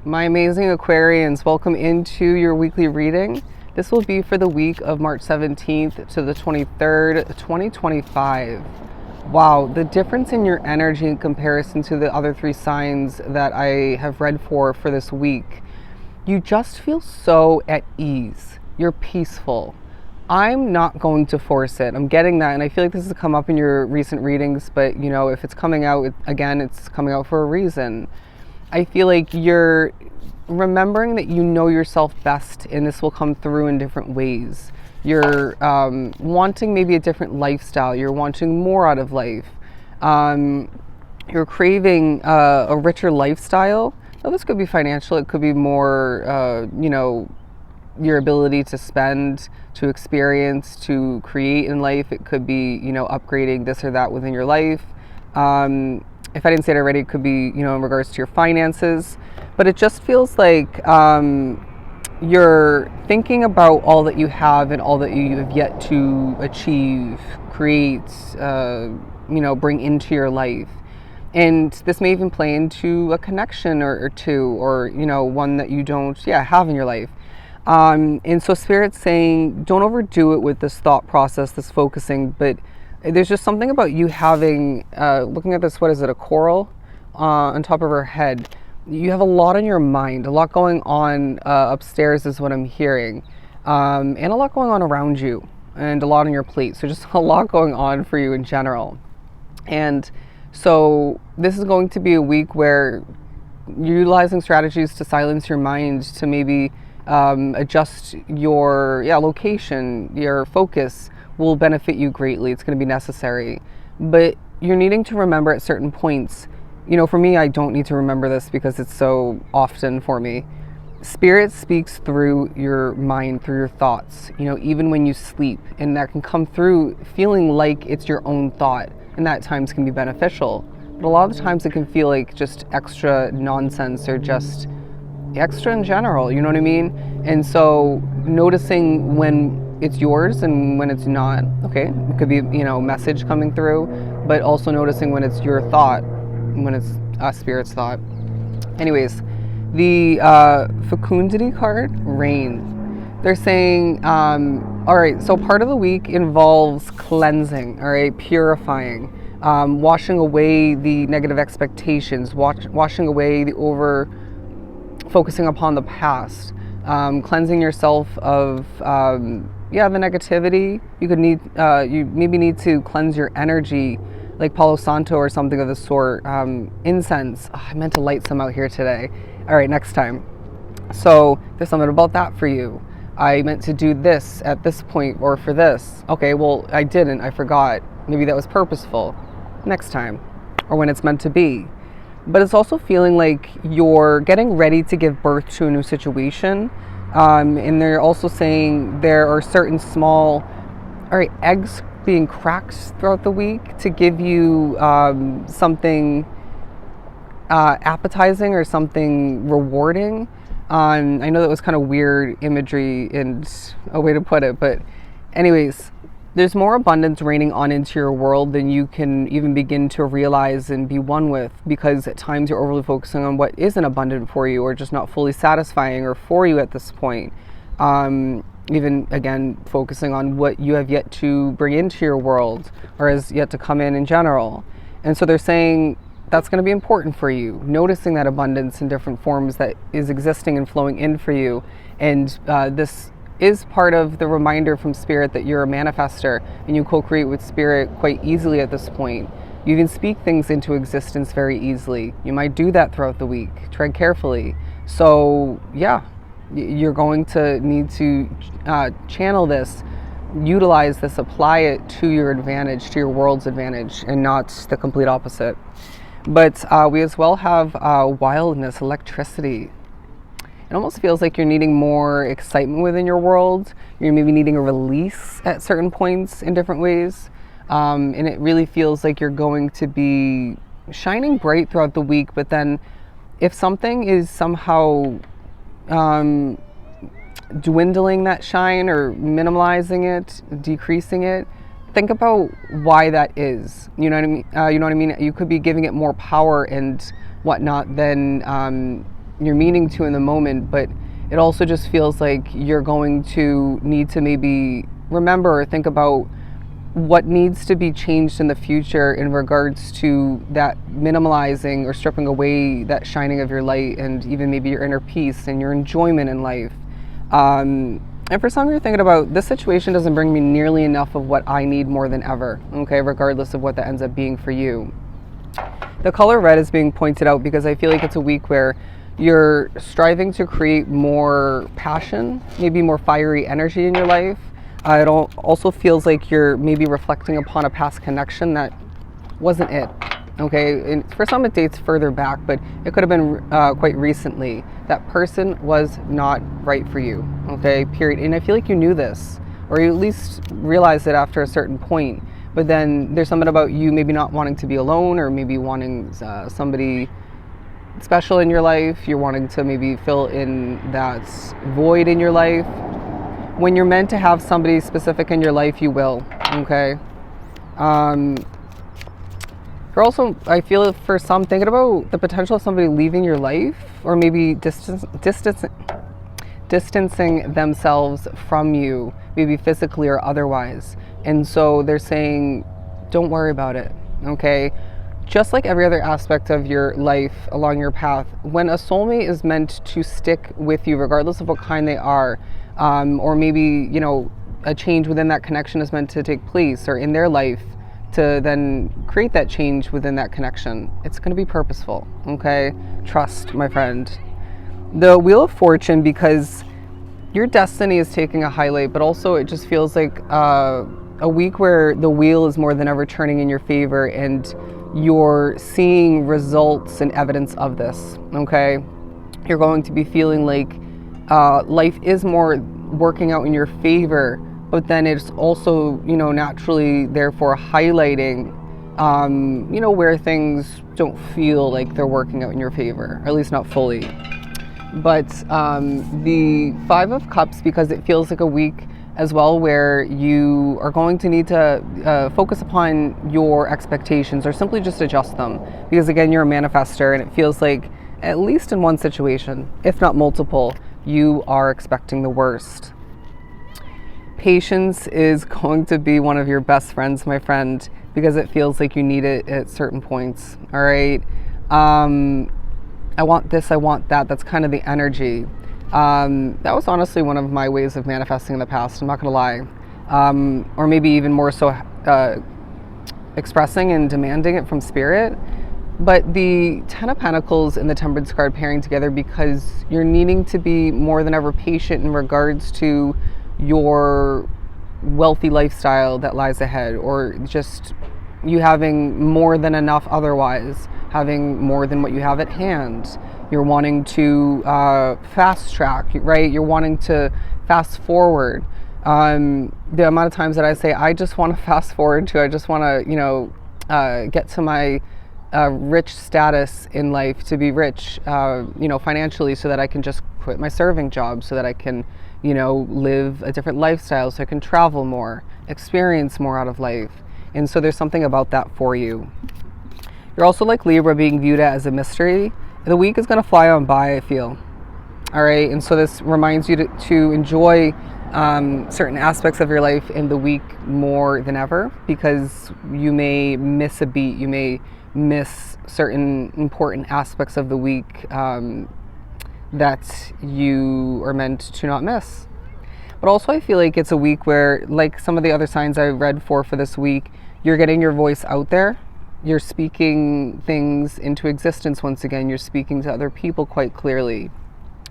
My amazing Aquarians, welcome into your weekly reading. This will be for the week of March 17th to the 23rd, 2025. Wow, the difference in your energy in comparison to the other three signs that I have read for this week. You just feel so at ease. You're peaceful. I'm not going to force it. I'm getting that, and I feel like this has come up in your recent readings, but you know, if it's coming out, again, it's coming out for a reason. I feel like you're remembering that you know yourself best, and this will come through in different ways. You're wanting maybe a different lifestyle. You're wanting more out of life. You're craving a richer lifestyle. Now, this could be financial. It could be more, your ability to spend, to experience, to create in life. It could be, upgrading this or that within your life. If I didn't say it already, it could be, in regards to your finances. But it just feels like you're thinking about all that you have and all that you have yet to achieve, create, bring into your life. And this may even play into a connection or two, or, one that you don't, have in your life. And so Spirit's saying, don't overdo it with this thought process, this focusing, but there's just something about you having, looking at this, what is it, a coral on top of her head. You have a lot on your mind, a lot going on upstairs is what I'm hearing, and a lot going on around you, and a lot on your plate. So just a lot going on for you in general. And so this is going to be a week where you're utilizing strategies to silence your mind, to maybe adjust your location, your focus will benefit you greatly. It's going to be necessary. But you're needing to remember at certain points, for me, I don't need to remember this because it's so often for me. Spirit speaks through your mind, through your thoughts, even when you sleep. And that can come through feeling like it's your own thought. And that at times can be beneficial. But a lot of the times it can feel like just extra nonsense or just extra in general, you know what I mean? And so noticing when it's yours and when it's not, okay, it could be, message coming through, but also noticing when it's your thought, when it's Spirit's thought. Anyways, the fecundity card, rain. They're saying, all right, so part of the week involves cleansing, all right, purifying, washing away the negative expectations, washing away the focusing upon the past, cleansing yourself of the negativity. You maybe need to cleanse your energy, like Palo Santo or something of the sort. Incense. I meant to light some out here today. All right, next time. So there's something about that for you. I meant to do this at this point or for this. Okay, well, I didn't. I forgot. Maybe that was purposeful. Next time, or when it's meant to be. But it's also feeling like you're getting ready to give birth to a new situation. And they're also saying there are certain small, eggs being cracked throughout the week to give you something appetizing or something rewarding. I know that was kind of weird imagery and a way to put it, but anyways, there's more abundance raining on into your world than you can even begin to realize and be one with, because at times you're overly focusing on what isn't abundant for you or just not fully satisfying or for you at this point. Even, again, focusing on what you have yet to bring into your world or has yet to come in general. And so they're saying that's going to be important for you, noticing that abundance in different forms that is existing and flowing in for you. And this is part of the reminder from Spirit that you're a manifester and you co-create with Spirit quite easily at this point. You can speak things into existence very easily. You might do that throughout the week. Tread carefully. So you're going to need to channel this, utilize this, apply it to your advantage, to your world's advantage, and not the complete opposite. But we as well have wildness, electricity. It almost feels like you're needing more excitement within your world. You're maybe needing a release at certain points in different ways. And it really feels like you're going to be shining bright throughout the week. But then if something is somehow dwindling that shine or minimalizing it, decreasing it, think about why that is. You know what I mean? You could be giving it more power and whatnot than you're meaning to in the moment, but it also just feels like you're going to need to maybe remember or think about what needs to be changed in the future in regards to that minimalizing or stripping away that shining of your light, and even maybe your inner peace and your enjoyment in life. And for some, you're thinking about, this situation doesn't bring me nearly enough of what I need more than ever, okay, regardless of what that ends up being for you. The color red is being pointed out because I feel like it's a week where you're striving to create more passion, maybe more fiery energy in your life. It also feels like you're maybe reflecting upon a past connection that wasn't it. Okay, and for some it dates further back, but it could have been quite recently. That person was not right for you, okay, period. And I feel like you knew this, or you at least realized it after a certain point. But then there's something about you maybe not wanting to be alone, or maybe wanting somebody special in your life. You're wanting to maybe fill in that void in your life. When you're meant to have somebody specific in your life, you will, okay? You're also, I feel for some, thinking about the potential of somebody leaving your life, or maybe distancing themselves from you, maybe physically or otherwise. And so they're saying, don't worry about it, okay? Just like every other aspect of your life along your path, when a soulmate is meant to stick with you, regardless of what kind they are, or maybe, you know, a change within that connection is meant to take place, or in their life, to then create that change within that connection, it's going to be purposeful, okay? Trust, my friend. The Wheel of Fortune, because your destiny is taking a highlight, but also it just feels like a week where the wheel is more than ever turning in your favor, and you're seeing results and evidence of this, okay? You're going to be feeling like life is more working out in your favor, but then it's also, you know, naturally therefore highlighting, you know, where things don't feel like they're working out in your favor, or at least not fully. But the Five of Cups, because it feels like a week as well where you are going to need to focus upon your expectations, or simply just adjust them, because again, you're a manifester, and it feels like, at least in one situation, if not multiple, you are expecting the worst. Patience is going to be one of your best friends, my friend, because it feels like you need it at certain points, all right? I want this, I want that. That's kind of the energy. That was honestly one of my ways of manifesting in the past, I'm not gonna lie. Or maybe even more so expressing and demanding it from spirit. But the Ten of Pentacles and the Temperance card pairing together, because you're needing to be more than ever patient in regards to your wealthy lifestyle that lies ahead, or just you having more than enough otherwise, having more than what you have at hand. You're wanting to fast track, right? You're wanting to fast forward. The amount of times that I say, I just want to fast forward to, I just want to, you know, get to my rich status in life, to be rich, you know, financially, so that I can just quit my serving job, so that I can, you know, live a different lifestyle, so I can travel more, experience more out of life. And so there's something about that for you. You're also like Libra, being viewed as a mystery. The week is going to fly on by, I feel. All right. And so this reminds you to enjoy certain aspects of your life in the week more than ever, because you may miss a beat. You may miss certain important aspects of the week that you are meant to not miss. But also I feel like it's a week where, like some of the other signs I read for this week, you're getting your voice out there. You're speaking things into existence once again. You're speaking to other people quite clearly.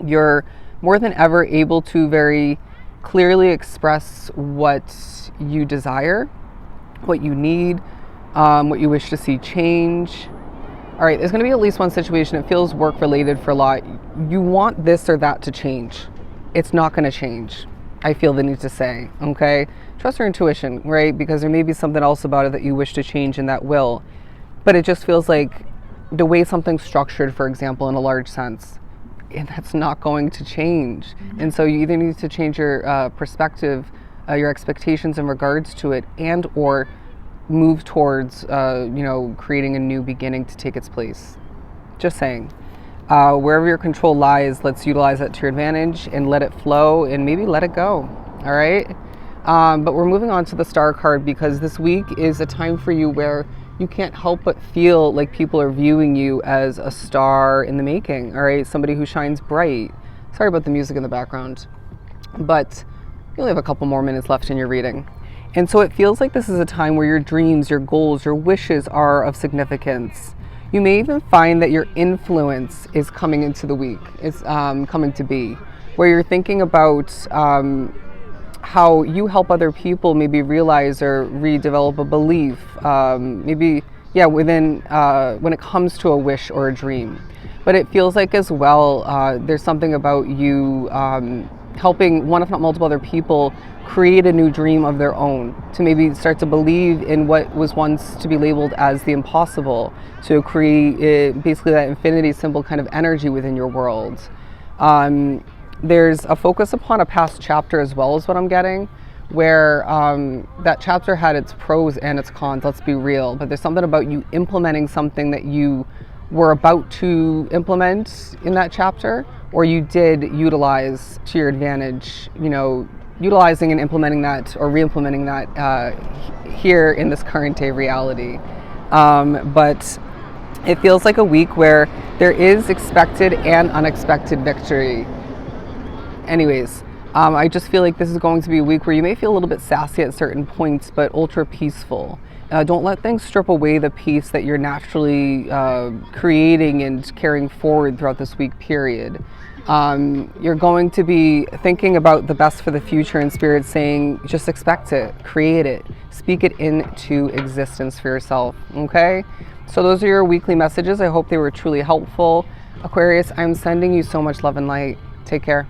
You're more than ever able to very clearly express what you desire, what you need, what you wish to see change. All right, there's going to be at least one situation. It feels work related for a lot. You want this or that to change. It's not going to change, I feel the need to say, okay? Trust your intuition, right? Because there may be something else about it that you wish to change, and that will. But it just feels like the way something's structured, for example, in a large sense, and that's not going to change. And so you either need to change your perspective, your expectations in regards to it, and or move towards, you know, creating a new beginning to take its place. Just saying. Wherever your control lies, let's utilize that to your advantage and let it flow and maybe let it go. All right. But we're moving on to the star card, because this week is a time for you where you can't help but feel like people are viewing you as a star in the making. All right. Somebody who shines bright. Sorry about the music in the background, but you only have a couple more minutes left in your reading. And so it feels like this is a time where your dreams, your goals, your wishes are of significance. You may even find that your influence is coming into the week. It's coming to be, where you're thinking about how you help other people maybe realize or redevelop a belief, within when it comes to a wish or a dream. But it feels like as well, there's something about you helping one, if not multiple other people, create a new dream of their own, to maybe start to believe in what was once to be labeled as the impossible, to create basically that infinity symbol kind of energy within your world. There's a focus upon a past chapter as well, is what I'm getting, where that chapter had its pros and its cons, let's be real, but there's something about you implementing something that you were about to implement in that chapter, or you did utilize to your advantage, utilizing and implementing that or re-implementing that here in this current day reality. But it feels like a week where there is expected and unexpected victory. Anyways, I just feel like this is going to be a week where you may feel a little bit sassy at certain points, but ultra peaceful. Don't let things strip away the peace that you're naturally creating and carrying forward throughout this week period. You're going to be thinking about the best for the future, and Spirit saying, just expect it, create it, speak it into existence for yourself, okay? So those are your weekly messages. I hope they were truly helpful. Aquarius, I'm sending you so much love and light. Take care.